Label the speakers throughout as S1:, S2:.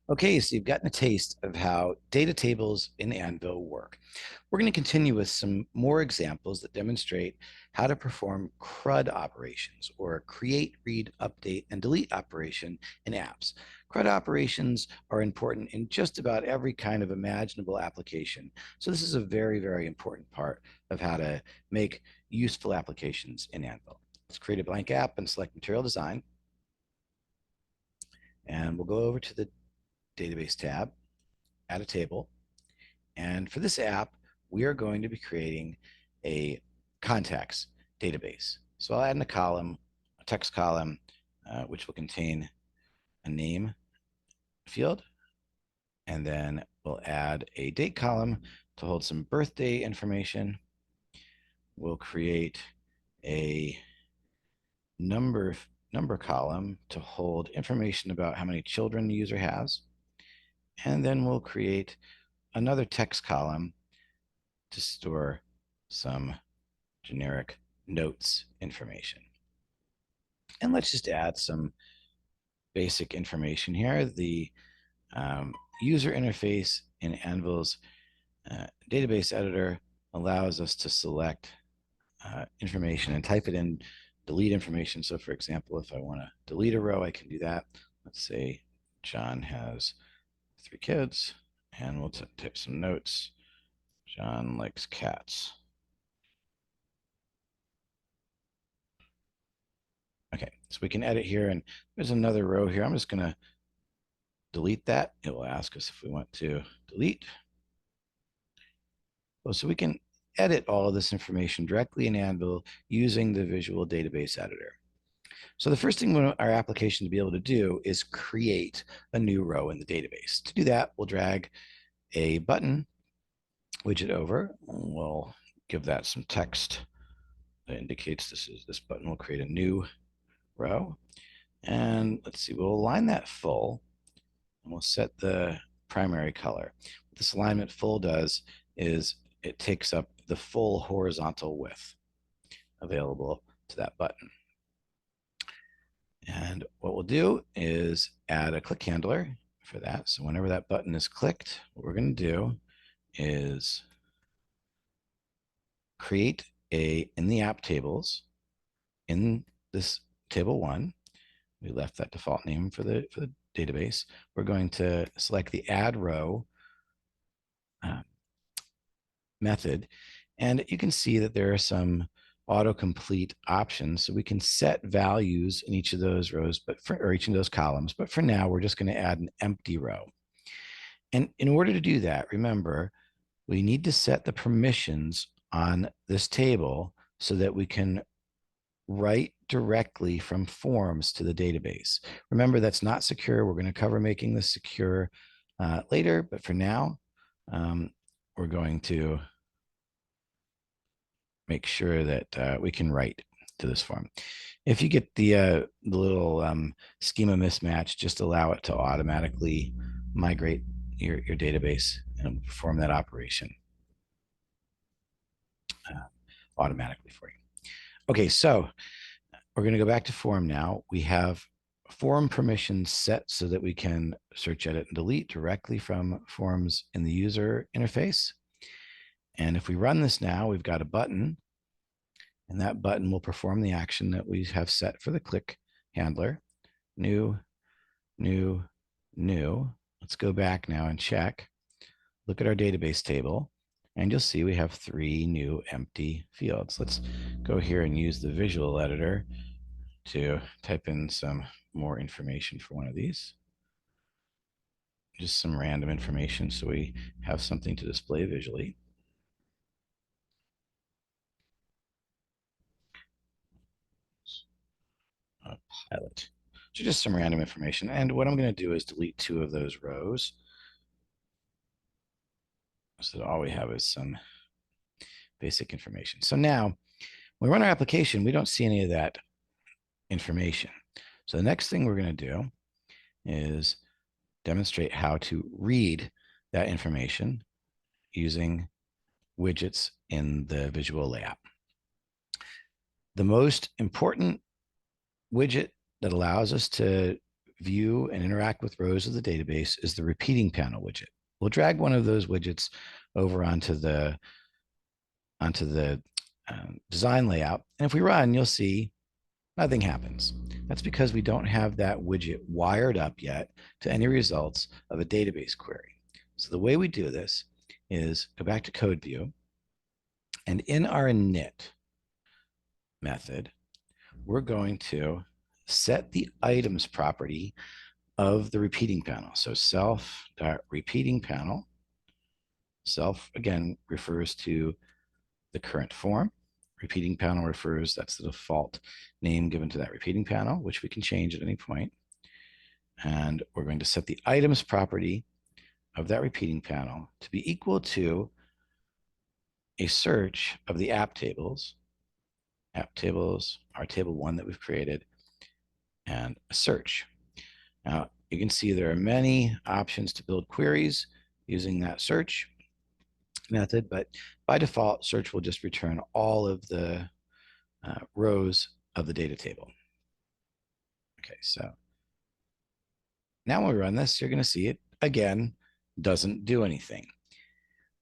S1: Okay, so you've gotten a taste of how data tables in Anvil work. We're going to continue with some more examples that demonstrate how to perform CRUD operations, or create, read, update, and delete operation in apps. CRUD operations are important in just about every kind of imaginable application. So this is a very, very important part of how to make useful applications in Anvil. Let's create a blank app and select Material Design. And we'll go over to the Database tab, add a table. And for this app, we are going to be creating a contacts database. So I'll add in a column, a text column, which will contain a name field. And then we'll add a date column to hold some birthday information. We'll create a number column to hold information about how many children the user has. And then we'll create another text column to store some generic notes information. And let's just add some basic information here. The user interface in Anvil's database editor allows us to select information and type it in, delete information. So for example, if I want to delete a row, I can do that. Let's say John has 3 kids, and we'll type some notes. John likes cats. Okay, so we can edit here, and there's another row here. I'm just going to delete that. It will ask us if we want to delete. Well, so we can edit all of this information directly in Anvil using the visual database editor. So the first thing we want our application to be able to do is create a new row in the database. To do that, we'll drag a button widget over. We'll give that some text that indicates this button will create a new row. And let's see, we'll align that full, and we'll set the primary color. What this alignment full does is it takes up the full horizontal width available to that button. And what we'll do is add a click handler for that. So whenever that button is clicked, what we're going to do is create in the app tables, in this table 1, we left that default name for the database. We're going to select the add row method, and you can see that there are some autocomplete options, so we can set values in each of those rows, or each of those columns. But for now, we're just going to add an empty row. And in order to do that, remember, we need to set the permissions on this table so that we can write directly from forms to the database. Remember, that's not secure. We're going to cover making this secure later, but for now, we're going to make sure that we can write to this form. If you get the little schema mismatch, just allow it to automatically migrate your database and perform that operation automatically for you. Okay, so we're going to go back to form now. We have form permissions set so that we can search, edit, and delete directly from forms in the user interface. And if we run this now, we've got a button, and that button will perform the action that we have set for the click handler. New, new, new. Let's go back now and check. Look at our database table, and you'll see we have 3 new empty fields. Let's go here and use the visual editor to type in some more information for one of these. Just some random information so we have something to display visually. Pilot. So just some random information. And what I'm going to do is delete 2 of those rows. So all we have is some basic information. So now, when we run our application, we don't see any of that information. So the next thing we're going to do is demonstrate how to read that information using widgets in the visual layout. The most important widget that allows us to view and interact with rows of the database is the repeating panel widget. We'll drag one of those widgets over onto the design layout. And if we run, you'll see nothing happens. That's because we don't have that widget wired up yet to any results of a database query. So the way we do this is go back to code view, and in our init method, we're going to set the items property of the repeating panel. So self.repeating panel. Self, again, refers to the current form. Repeating panel refers, that's the default name given to that repeating panel, which we can change at any point. And we're going to set the items property of that repeating panel to be equal to a search of the app tables, our table 1 that we've created, and a search. Now, you can see there are many options to build queries using that search method, but by default, search will just return all of the rows of the data table. Okay, so now when we run this, you're going to see it again doesn't do anything.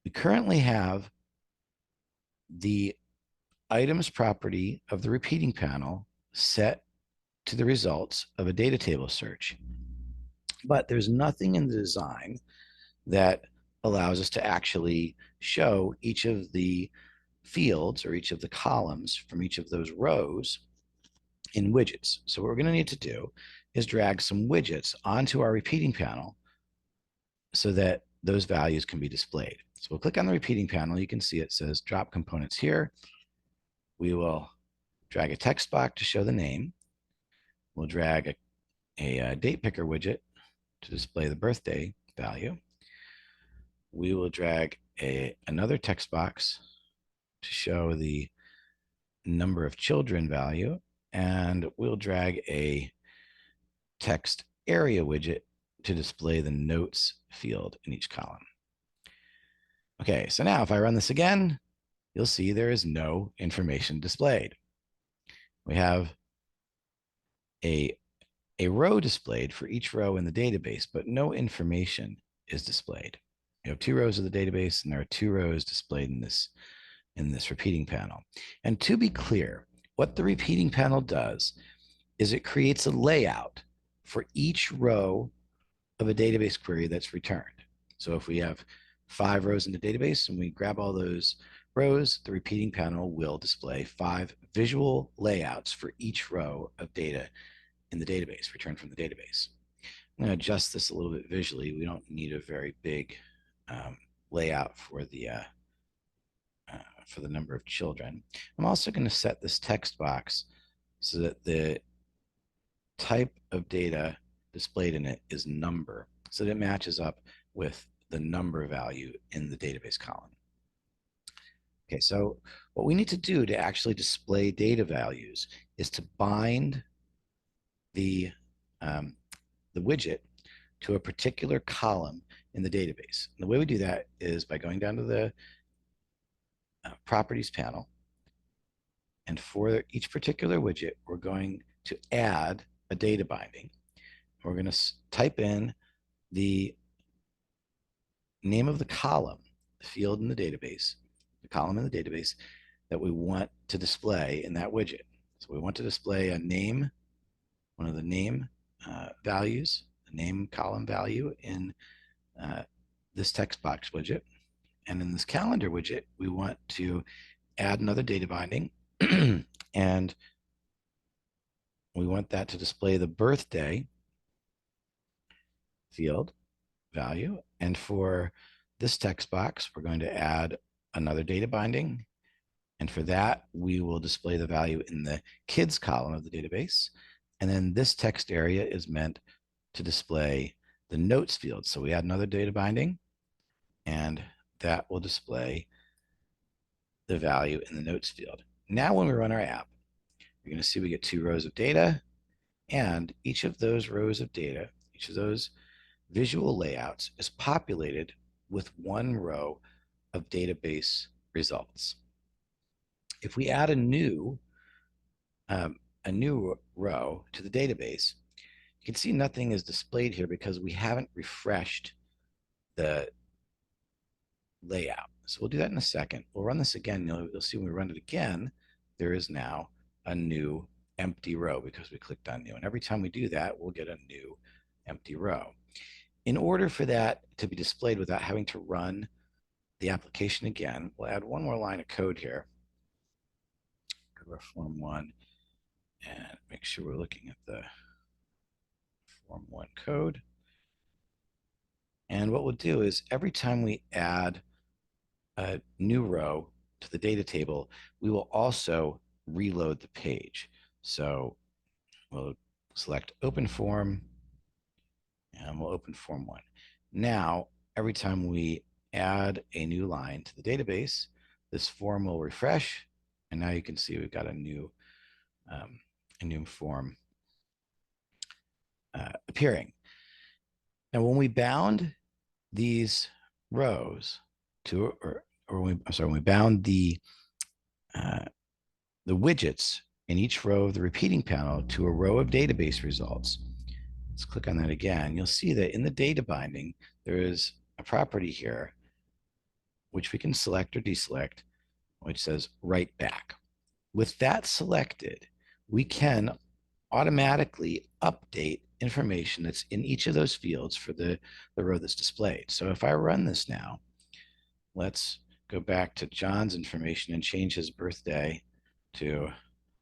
S1: We currently have the items property of the repeating panel set to the results of a data table search, but there's nothing in the design that allows us to actually show each of the fields or each of the columns from each of those rows in widgets. So what we're going to need to do is drag some widgets onto our repeating panel so that those values can be displayed. So we'll click on the repeating panel. You can see it says drop components here. We will drag a text box to show the name. We'll drag a date picker widget to display the birthday value. We will drag another text box to show the number of children value, and we'll drag a text area widget to display the notes field in each column. Okay, so now if I run this again, you'll see there is no information displayed. We have a row displayed for each row in the database, but no information is displayed. You have 2 rows of the database, and there are 2 rows displayed in this repeating panel. And to be clear, what the repeating panel does is it creates a layout for each row of a database query that's returned. So if we have 5 rows in the database and we grab all those rows, the repeating panel will display 5 visual layouts for each row of data in the database, returned from the database. I'm going to adjust this a little bit visually. We don't need a very big layout for the number of children. I'm also going to set this text box so that the type of data displayed in it is number, so that it matches up with the number value in the database column. Okay, so what we need to do to actually display data values is to bind the widget to a particular column in the database. And the way we do that is by going down to the properties panel, and for each particular widget, we're going to add a data binding. We're going to type in the name of the column, the field in the database, the column in the database that we want to display in that widget. So we want to display a name, one of the name values, the name column value in this text box widget. And in this calendar widget, we want to add another data binding and we want that to display the birthday field value. And for this text box, we're going to add another data binding. And for that, we will display the value in the kids column of the database. And then this text area is meant to display the notes field. So we add another data binding, and that will display the value in the notes field. Now, when we run our app, you're going to see we get 2 rows of data, and each of those rows of data, each of those visual layouts is populated with 1 row of database results. If we add a new row to the database, You can see nothing is displayed here because we haven't refreshed the layout. So we'll do that in a second. We'll run this again. You'll see when we run it again, there is now a new empty row because we clicked on new. And every time we do that, we'll get a new empty row. In order for that to be displayed without having to run the application again, we'll add one more line of code here. Go to our form one and make sure we're looking at the form one code. And what we'll do is every time we add a new row to the data table, we will also reload the page. So we'll select open form and we'll open form one. Now, every time we add a new line to the database, this form will refresh. And now you can see we've got a new form appearing. Now, when we bound these rows to, when we bound the widgets in each row of the repeating panel to a row of database results, let's click on that again. You'll see that in the data binding, there is a property here, which we can select or deselect, which says write back. With that selected, we can automatically update information that's in each of those fields for the row that's displayed. So if I run this now, let's go back to John's information and change his birthday to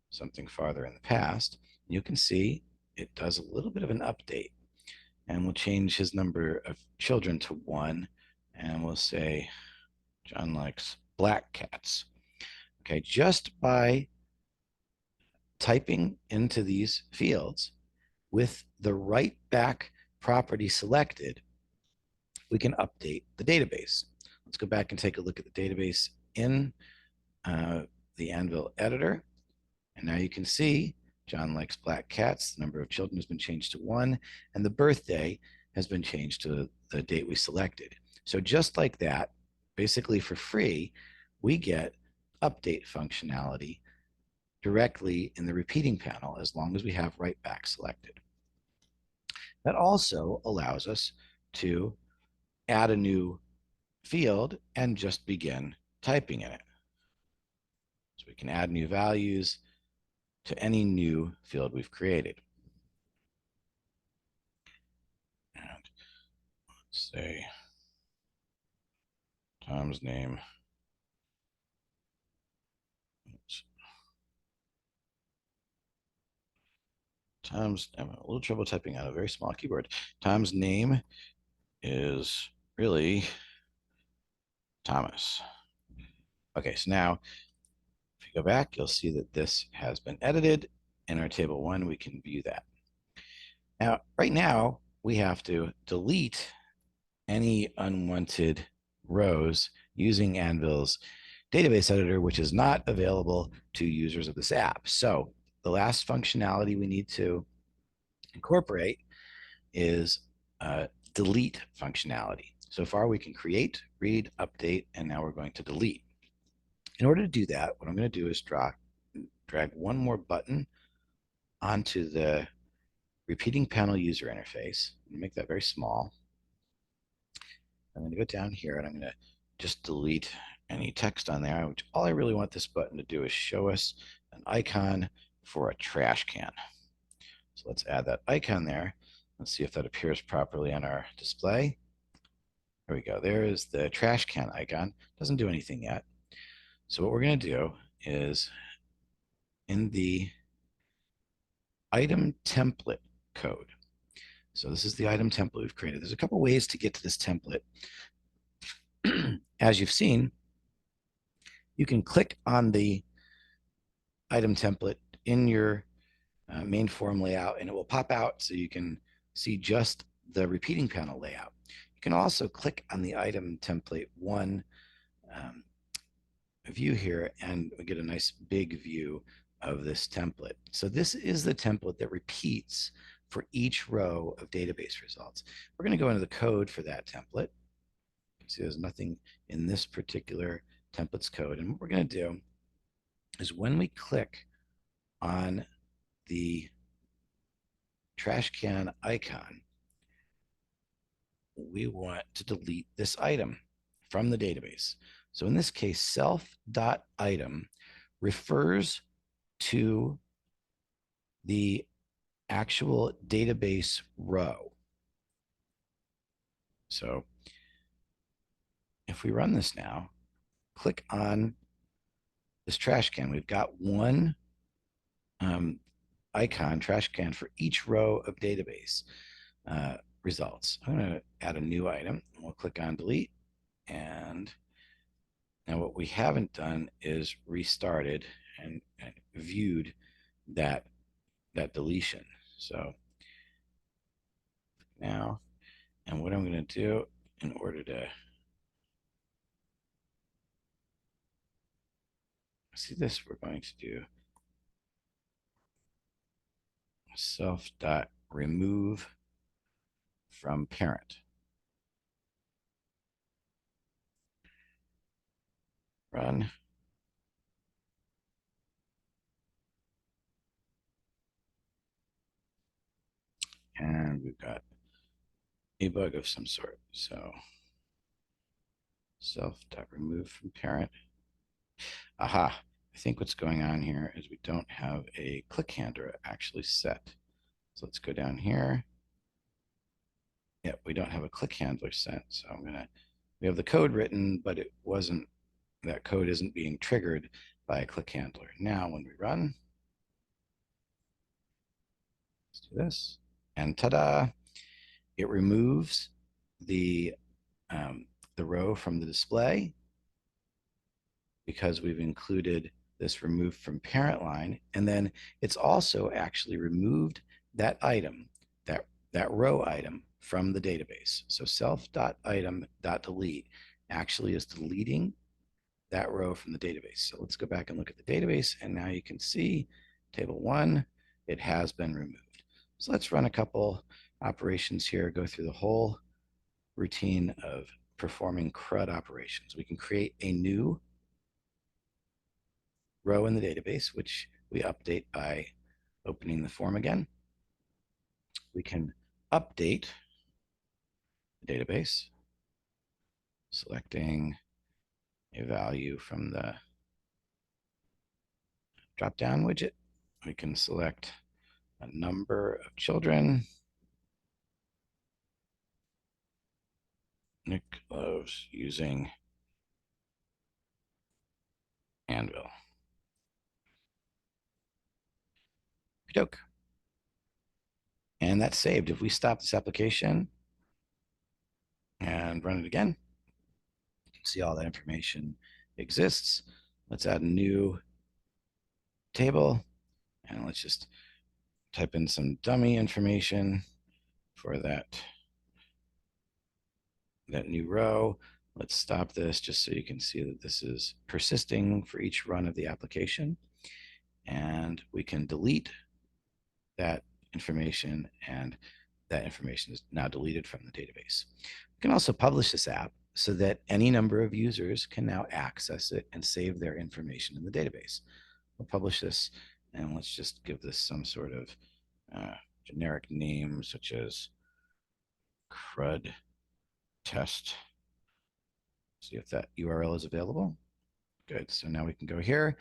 S1: something farther in the past. You can see it does a little bit of an update, and we'll change his number of children to 1, and we'll say John likes black cats. Okay, just by typing into these fields with the write back property selected, we can update the database. Let's go back and take a look at the database in the Anvil editor. And now you can see John likes black cats. The number of children has been changed to 1, and the birthday has been changed to the date we selected. So just like that, basically for free, we get update functionality directly in the repeating panel as long as we have write back selected. That also allows us to add a new field and just begin typing in it. So we can add new values to any new field we've created. And let's say Tom's name. Oops. I'm having a little trouble typing on a very small keyboard. Tom's name is really Thomas. Okay, so now if you go back, you'll see that this has been edited. In our table 1, we can view that. Now, right now, we have to delete any unwanted rows using Anvil's database editor, which is not available to users of this app. So the last functionality we need to incorporate is delete functionality. So far, we can create, read, update, and now we're going to delete. In order to do that, what I'm going to do is drag one more button onto the repeating panel user interface and make that very small. I'm going to go down here and I'm going to just delete any text on there, which all I really want this button to do is show us an icon for a trash can. So let's add that icon there. Let's see if that appears properly on our display. There we go. There is the trash can icon. Doesn't do anything yet. So what we're going to do is in the item template code. So this is the item template we've created. There's a couple ways to get to this template. As you've seen, you can click on the item template in your main form layout and it will pop out so you can see just the repeating panel layout. You can also click on the item template 1 view here and we get a nice big view of this template. So this is the template that repeats for each row of database results. We're going to go into the code for that template. You can see there's nothing in this particular template's code. And what we're going to do is when we click on the trash can icon, we want to delete this item from the database. So in this case, self.item refers to the actual database row. So if we run this now, click on this trash can. We've got one icon, trash can, for each row of database results. I'm going to add a new item. We'll click on delete. And now what we haven't done is restarted and viewed that deletion. So now, and what I'm going to do in order to see this, we're going to do self.remove from parent. Run. And we've got a bug of some sort. So self.remove from parent. Aha. I think what's going on here is we don't have a click handler actually set. So let's go down here. Yeah, we don't have a click handler set. So we have the code written, but it wasn't, that code isn't being triggered by a click handler. Now, when we run, let's do this, and ta-da, it removes the row from the display because we've included this remove from parent line. And then it's also actually removed that item, that row item from the database. So self.item.delete actually is deleting that row from the database. So let's go back and look at the database. And now you can see table one, it has been removed. So let's run a couple operations here, go through the whole routine of performing CRUD operations. We can create a new row in the database, which we update by opening the form again. We can update the database, selecting a value from the drop-down widget. We can select a number of children. Nick loves using Anvil. Doke. And that's saved. If we stop this application and run it again, you can see all that information exists. Let's add a new table, and let's just type in some dummy information for that new row. Let's stop this just so you can see that this is persisting for each run of the application. And we can delete that information, and that information is now deleted from the database. We can also publish this app so that any number of users can now access it and save their information in the database. We'll publish this, and let's just give this some sort of generic name, such as CRUD test. See if that URL is available. Good. So now we can go here,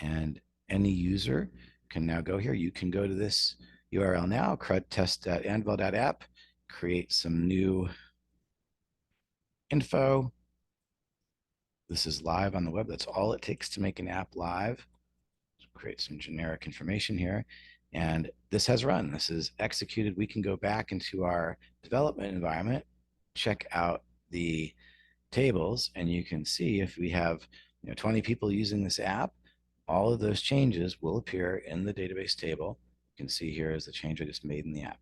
S1: and any user can now go here. You can go to this URL now, crudtest.anvil.app, create some new info. This is live on the web. That's all it takes to make an app live. Create some generic information here. And this has run. This is executed. We can go back into our development environment, check out the tables, and you can see if we have 20 people using this app, all of those changes will appear in the database table. You can see here is the change I just made in the app.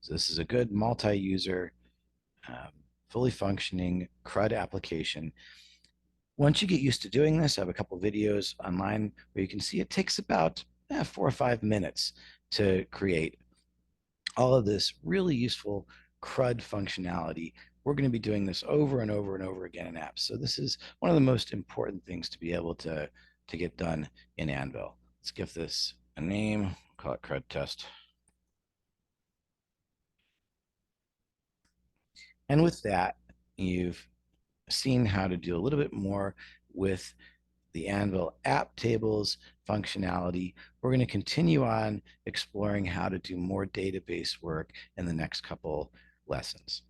S1: So this is a good multi-user, fully functioning CRUD application. Once you get used to doing this, I have a couple videos online where you can see it takes about 4 or 5 minutes to create all of this really useful CRUD functionality. We're going to be doing this over and over and over again in apps. So this is one of the most important things to be able to get done in Anvil. Let's give this a name, call it CRUD test. And with that, you've seen how to do a little bit more with the Anvil app tables functionality. We're going to continue on exploring how to do more database work in the next couple lessons.